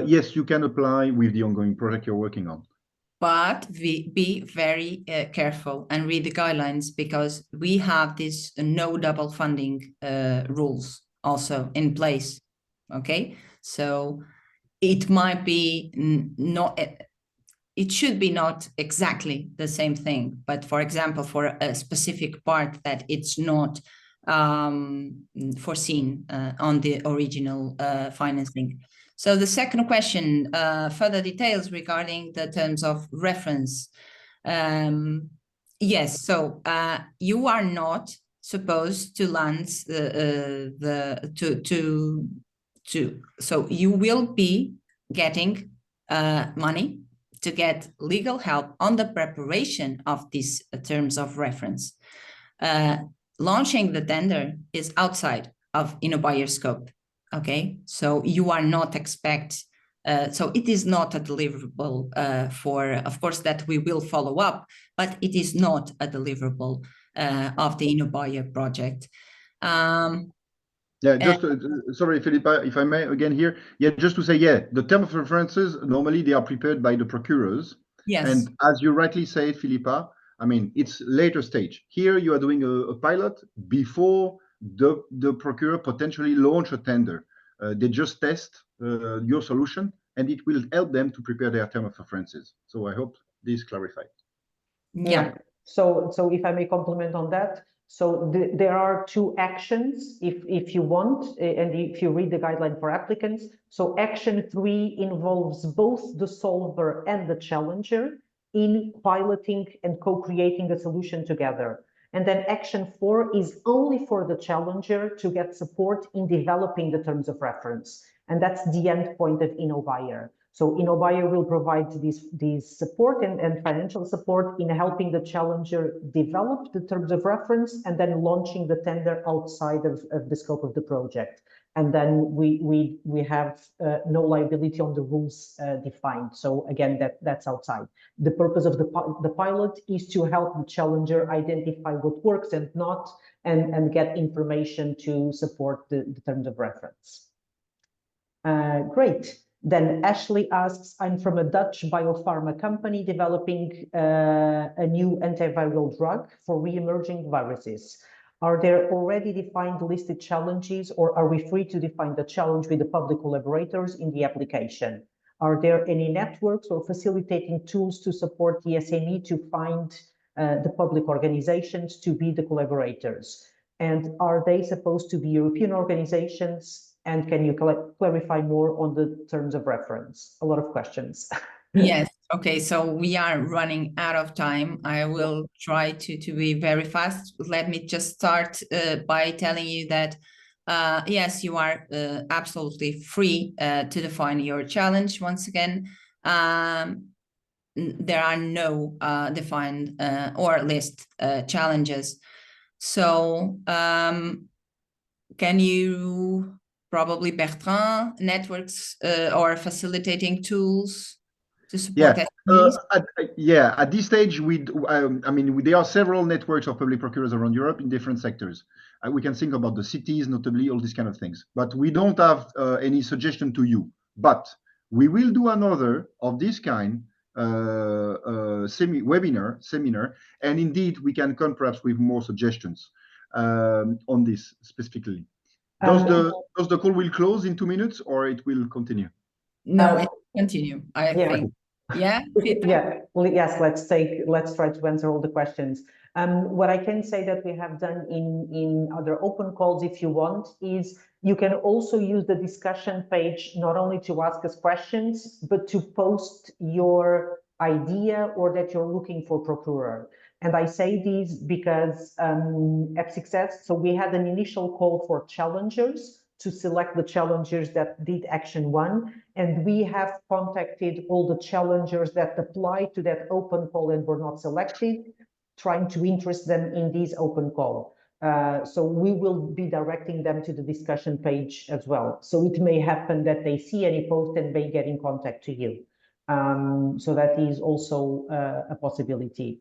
yes, you can apply with the ongoing project you're working on. But be very careful and read the guidelines, because we have this no double funding rules also in place. Okay, so it might be not, it should be not exactly the same thing, but for example, for a specific part that it's not foreseen on the original financing. So the second question, further details regarding the terms of reference. Yes, so you are not supposed to land so you will be getting money to get legal help on the preparation of these terms of reference. Launching the tender is outside of InnoBuyer scope. Okay, so you are not expect, so it is not a deliverable for, of course, that we will follow up, but it is not a deliverable of the InnoBuyer project. Yeah, just sorry, Philippa, if I may again here. Yeah, just to say, yeah, the term of references, normally they are prepared by the procurers. Yes. And as you rightly say, Philippa, I mean, it's later stage. Here you are doing a pilot before the procurer potentially launch a tender. They just test your solution, and it will help them to prepare their term of references. So I hope this clarified. Yeah. So if I may comment on that. So there are two actions if you want, and if you read the guideline for applicants. So action 3 involves both the solver and the challenger in piloting and co-creating a solution together. And then action 4 is only for the challenger to get support in developing the terms of reference. And that's the end point of InnoBuyer. So InnoBuyer will provide this support and financial support in helping the challenger develop the terms of reference and then launching the tender outside of the scope of the project. And then we have no liability on the rules defined. So again, that's outside. The purpose of the pilot is to help the challenger identify what works and not, and get information to support the terms of reference. Great. Then Ashley asks, I'm from a Dutch biopharma company developing a new antiviral drug for re-emerging viruses. Are there already defined listed challenges, or are we free to define the challenge with the public collaborators in the application? Are there any networks or facilitating tools to support the SME to find the public organizations to be the collaborators? And are they supposed to be European organizations? And can you clarify more on the terms of reference? A lot of questions. Yes, Okay, so we are running out of time. I will try to be very fast. Let me just start by telling you that, yes, you are absolutely free to define your challenge. Once again, there are no defined or list challenges. So can you probably, Bertrand, networks or facilitating tools to support SMEs? At this stage, there are several networks of public procurers around Europe in different sectors. We can think about the cities, notably, all these kind of things. But we don't have any suggestion to you. But we will do another of this kind seminar, and indeed we can come perhaps with more suggestions on this specifically. Does the call will close in 2 minutes, or it will continue? No, it continue. I think. Yeah. Yeah. Well, yes. Let's try to answer all the questions. What I can say that we have done in other open calls, if you want, is you can also use the discussion page not only to ask us questions, but to post your idea or that you're looking for procurer. And I say this because F6S, so we had an initial call for challengers to select the challengers that did action 1. And we have contacted all the challengers that applied to that open call and were not selected, trying to interest them in this open call. So we will be directing them to the discussion page as well. So it may happen that they see any post and may get in contact to you. So that is also a possibility.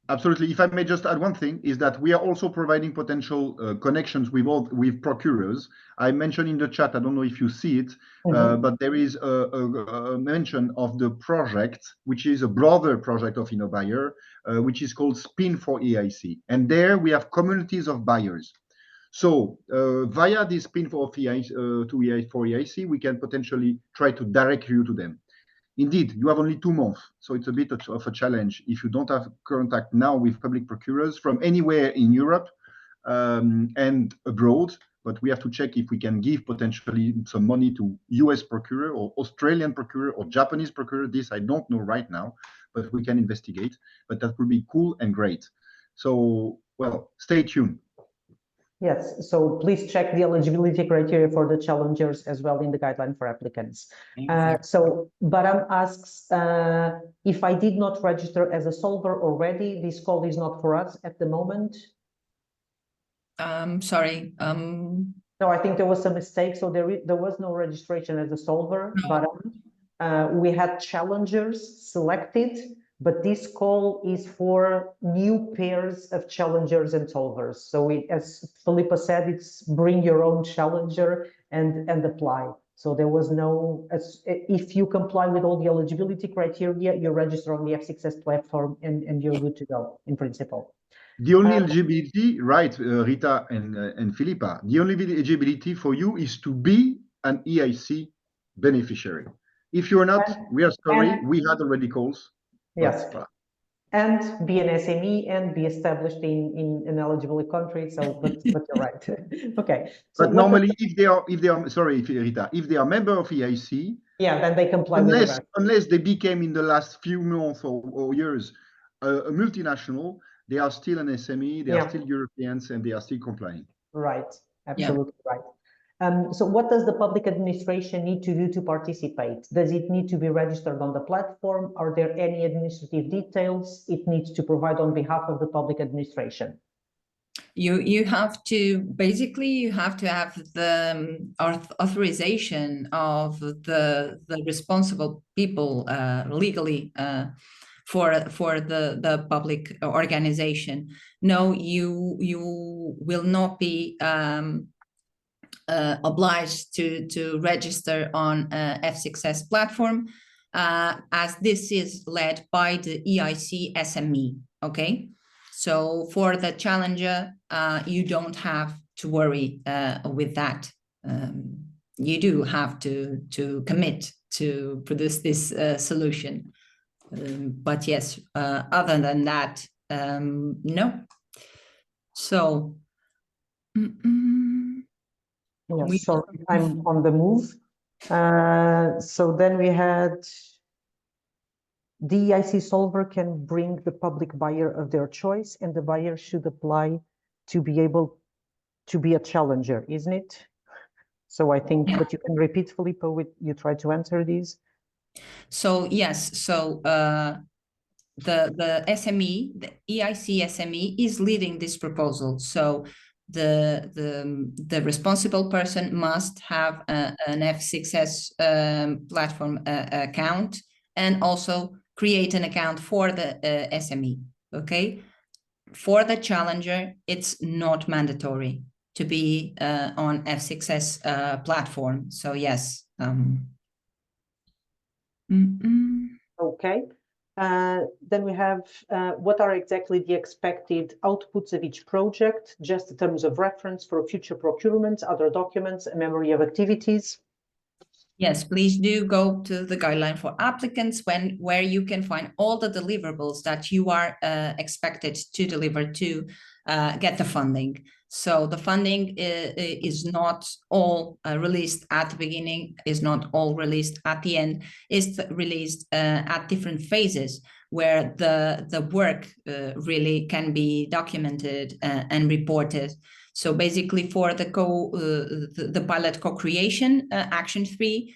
Absolutely. If I may just add one thing, is that we are also providing potential connections with procurers. I mentioned in the chat, I don't know if you see it, but there is a mention of the project, which is a brother project of InnoBuyer, which is called Spin for EIC. And there we have communities of buyers. So via this Spin for EIC, we can potentially try to direct you to them. Indeed, you have only 2 months, so it's a bit of a challenge if you don't have contact now with public procurers from anywhere in Europe and abroad. But we have to check if we can give potentially some money to US procurer or Australian procurer or Japanese procurer. This I don't know right now, but we can investigate. But that would be cool and great. So, well, stay tuned. Yes, so please check the eligibility criteria for the challengers as well in the guideline for applicants. So Baram asks, if I did not register as a solver already, this call is not for us at the moment. Sorry. No, I think there was a mistake. So there was no registration as a solver, but we had challengers selected. But this call is for new pairs of challengers and solvers. So as Felipe said, it's bring your own challenger and apply. So there was no, if you comply with all the eligibility criteria, you register on the F6S platform and you're good to go in principle. The only eligibility, right, Rita and Philippa, the only eligibility for you is to be an EIC beneficiary. If you're not, we are sorry, we had already calls. Yes, and be an SME and be established in an eligible country. So, but you're right. Okay. So but normally, if they are, sorry, Rita, if they are member of EIC, yeah, then they comply with the rest. Unless they became in the last few months or years a multinational, they are still an SME, they are still Europeans, and they are still complying. Right. Absolutely right. So what does the public administration need to do to participate? Does it need to be registered on the platform? Are there any administrative details it needs to provide on behalf of the public administration? You have to, basically, you have to have the authorization of the responsible people legally for the public organization. No, you will not be obliged to register on F6S platform, as this is led by the EIC SME. Okay, so for the challenger, you don't have to worry with that. You do have to commit to produce this solution, but yes, other than that, no. So. Yes, sorry, I'm on the move. So then we had The EIC solver can bring the public buyer of their choice, and the buyer should apply to be able to be a challenger, isn't it? So I think, but you can repeat, Filippo, you try to answer these. So yes, so the SME, the EIC SME is leading this proposal. So the responsible person must have an F6S platform account, and also create an account for the SME. Okay, for the challenger, it's not mandatory to be on F6S platform. So yes. Okay. Then we have what are exactly the expected outputs of each project, just in terms of reference for future procurements, other documents, a memory of activities. Yes, please do go to the guideline for applicants where you can find all the deliverables that you are expected to deliver to get the funding. So the funding is not all released at the beginning, is not all released at the end, is released at different phases where the work really can be documented and reported. So basically for the pilot co-creation, action 3,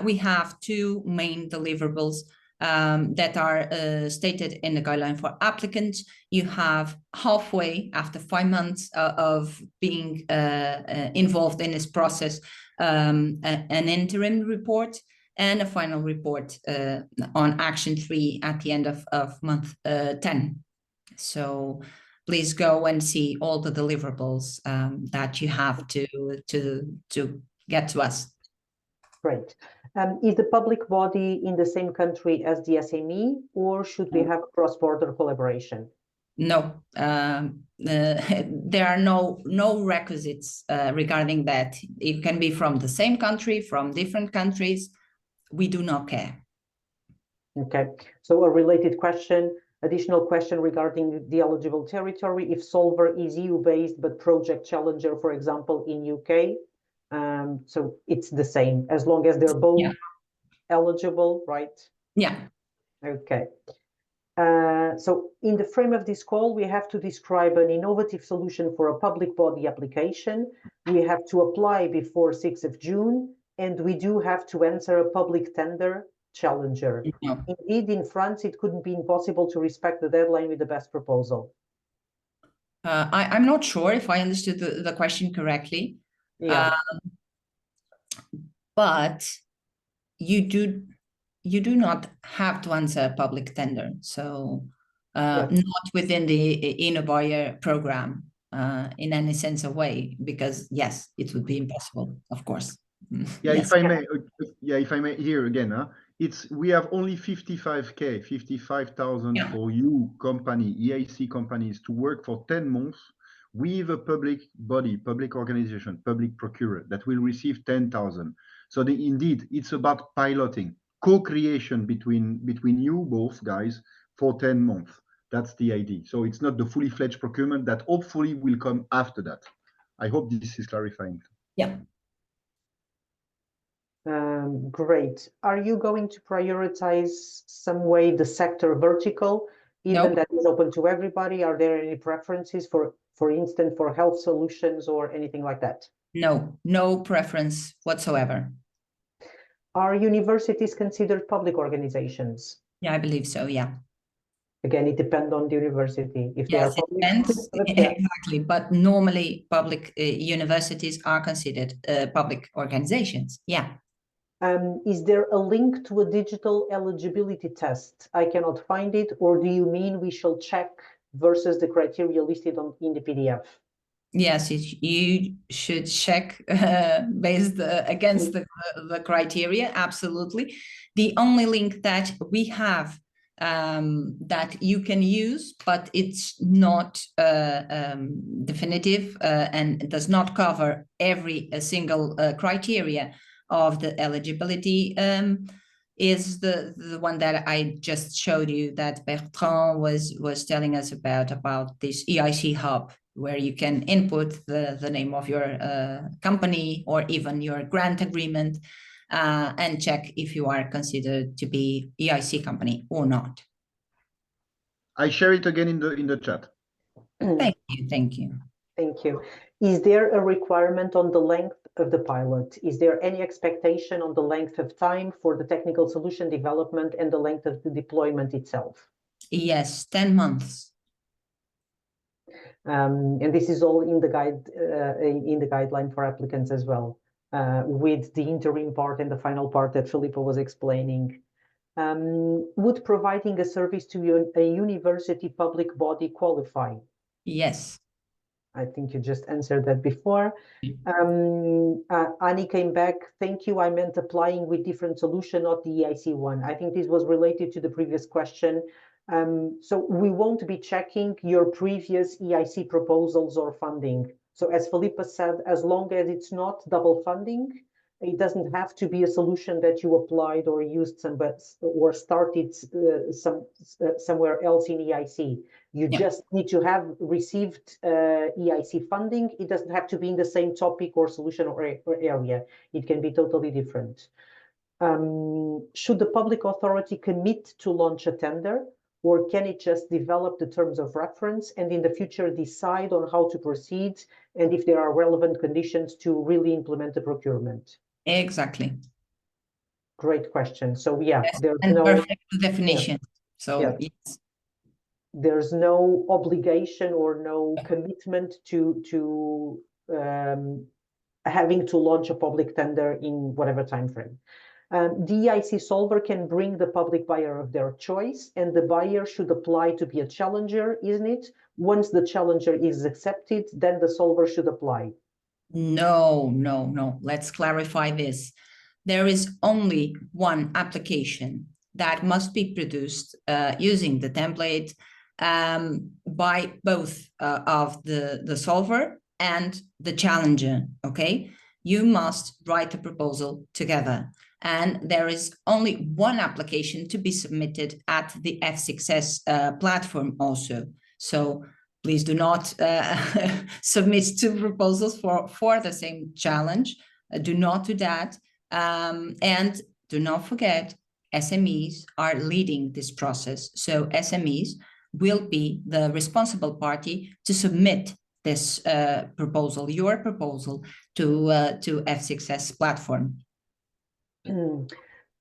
we have 2 main deliverables that are stated in the guideline for applicants. You have halfway, after 5 months of being involved in this process, an interim report and a final report on action 3 at the end of month 10. So please go and see all the deliverables that you have to get to us. Great. Is the public body in the same country as the SME, or should we have cross-border collaboration? No, there are no requisites regarding that. It can be from the same country, from different countries. We do not care. Okay, so a related question, additional question regarding the eligible territory. If solver is EU-based, but project challenger, for example, in UK, so it's the same, as long as they're both eligible, right? Yeah. Okay. So in the frame of this call, we have to describe an innovative solution for a public body application. We have to apply before 6th of June, and we do have to answer a public tender challenger. Yeah. Indeed, in France, it couldn't be impossible to respect the deadline with the best proposal. I'm not sure if I understood the question correctly. Yeah. But you do not have to answer a public tender. So not within the InnoBuyer program in any sense of way, because yes, it would be impossible, of course. Yeah, Yes. if I may here again, we have only 55,000 for you company, EIC companies to work for 10 months with a public body, public organization, public procurer that will receive 10,000. So indeed, it's about piloting, co-creation between you both guys for 10 months. That's the idea. So it's not the fully fledged procurement that hopefully will come after that. I hope this is clarifying. Yeah. Great. Are you going to prioritize some way the sector vertical, even that is open to everybody? Are there any preferences for instance, for health solutions or anything like that? No preference whatsoever. Are universities considered public organizations? Yeah, I believe so, yeah. Again, it depends on the university. If they are public, depends. Exactly. But normally public universities are considered public organizations. Yeah. Is there a link to a digital eligibility test? I cannot find it. Or do you mean we shall check versus the criteria listed in the PDF? Yes, you should check based against the criteria. Absolutely. The only link that we have that you can use, but it's not definitive and does not cover every single criteria of the eligibility, is the one that I just showed you, that Bertrand was telling us about this EIC hub, where you can input the name of your company or even your grant agreement. and check if you are considered to be EIC company or not. I share it again in the chat. Thank you. Thank you. Thank you. Is there a requirement on the length of the pilot? Is there any expectation on the length of time for the technical solution development and the length of the deployment itself? Yes, 10 months. And this is all in the guideline for applicants as well, with the interim part and the final part that Filippo was explaining. Would providing a service to a university public body qualify? Yes. I think you just answered that before. Annie came back. Thank you. I meant applying with different solution, not the EIC one. I think this was related to the previous question. So we won't be checking your previous EIC proposals or funding. So as Felipe said, as long as it's not double funding, it doesn't have to be a solution that you applied or used or started somewhere else in EIC. You just need to have received EIC funding. It doesn't have to be in the same topic or solution or area. It can be totally different. Should the public authority commit to launch a tender, or can it just develop the terms of reference and in the future decide on how to proceed and if there are relevant conditions to really implement the procurement? Exactly. Great question. So yeah, yes, there's and no perfect definition. Yeah. So Yeah. yes. There's no obligation or no commitment to having to launch a public tender in whatever time frame. The EIC Solver can bring the public buyer of their choice, and the buyer should apply to be a challenger, isn't it? Once the challenger is accepted, then the solver should apply. No, no, no. Let's clarify this. There is only one application that must be produced using the template by both of the solver and the challenger, okay? You must write a proposal together. And there is only one application to be submitted at the F6S platform also. So please do not submit two proposals for the same challenge. Do not do that. And do not forget, SMEs are leading this process. So SMEs will be the responsible party to submit this proposal, your proposal, to F6S platform.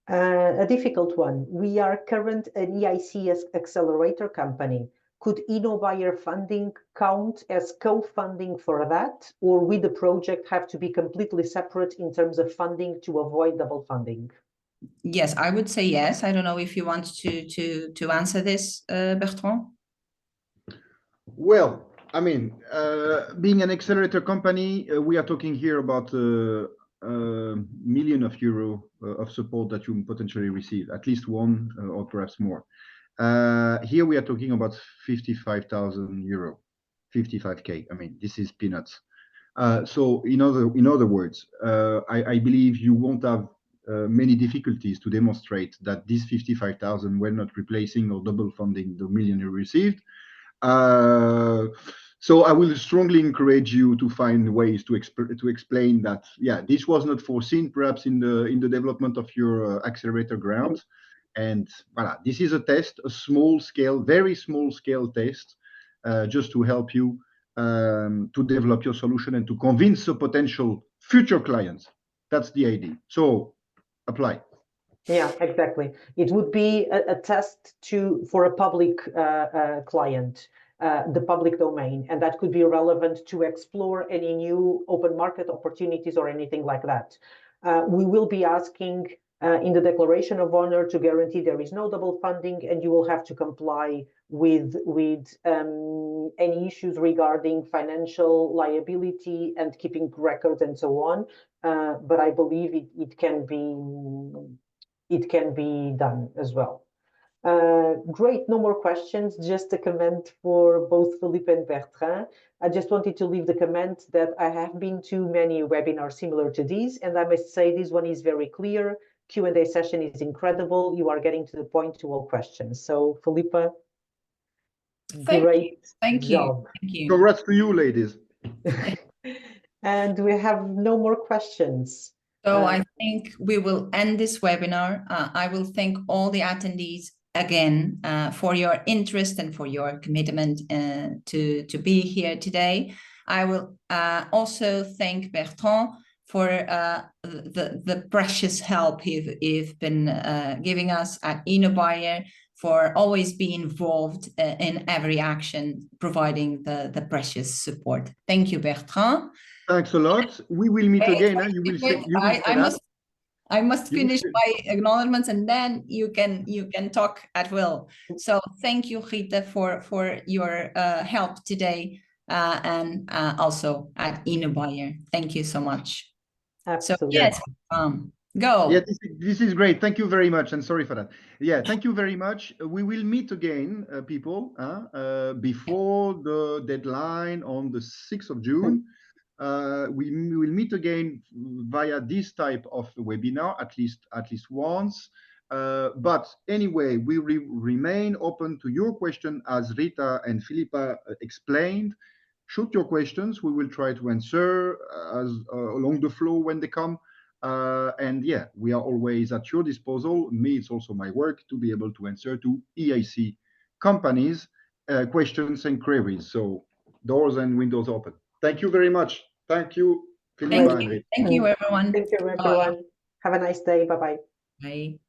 A difficult one. We are current an EIC accelerator company. Could InnoBuyer funding count as co-funding for that, or would the project have to be completely separate in terms of funding to avoid double funding? Yes, I would say yes. I don't know if you want to answer this, Bertrand. Well, I mean, being an accelerator company, we are talking here about million of euro of support that you potentially receive, at least one or perhaps more. Here we are talking about 55,000 euro, 55K. I mean, this is peanuts. So in other words, I believe you won't have many difficulties to demonstrate that this 55,000 were not replacing or double funding the million you received. So I will strongly encourage you to find ways to explain that, yeah, this was not foreseen perhaps in the development of your accelerator grounds. And voilà, this is a test, a small scale, very small scale test, just to help you to develop your solution and to convince the potential future clients. That's the idea. So apply. Yeah, exactly. It would be a test for a public client, the public domain, and that could be relevant to explore any new open market opportunities or anything like that. We will be asking in the declaration of honor to guarantee there is no double funding, and you will have to comply with any issues regarding financial liability and keeping records and so on. But I believe it can be done as well. Great, no more questions. Just a comment for both Philippe and Bertrand. I just wanted to leave the comment that I have been to many webinars similar to these, and I must say this one is very clear. Q&A session is incredible. You are getting to the point to all questions. So Philippe, great job. Thank you. Congrats to you, ladies. And we have no more questions. So I think we will end this webinar. I will thank all the attendees again for your interest and for your commitment to be here today. I will also thank Bertrand for the precious help he's been giving us at InnoBuyer, for always being involved in every action, providing the precious support. Thank you, Bertrand. Thanks a lot. We will meet again. You will say, I must finish my acknowledgements, and then you can talk at will. So thank you, Rita, for your help today, and also at InnoBuyer. Thank you so much. Absolutely. So yes, go. Yeah, this is great. Thank you very much, and sorry for that. Yeah, thank you very much. We will meet again, people, before the deadline on the 6th of June. We will meet again via this type of webinar at least once. But anyway, we remain open to your question, as Rita and Philippa explained. Shoot your questions. We will try to answer along the flow when they come. And yeah, we are always at your disposal. Me, it's also my work to be able to answer to EIC companies' questions and queries. So doors and windows open. Thank you very much. Thank you, Philippa. Thank you, everyone. Thank you, everyone. Have a nice day. Bye-bye. Bye.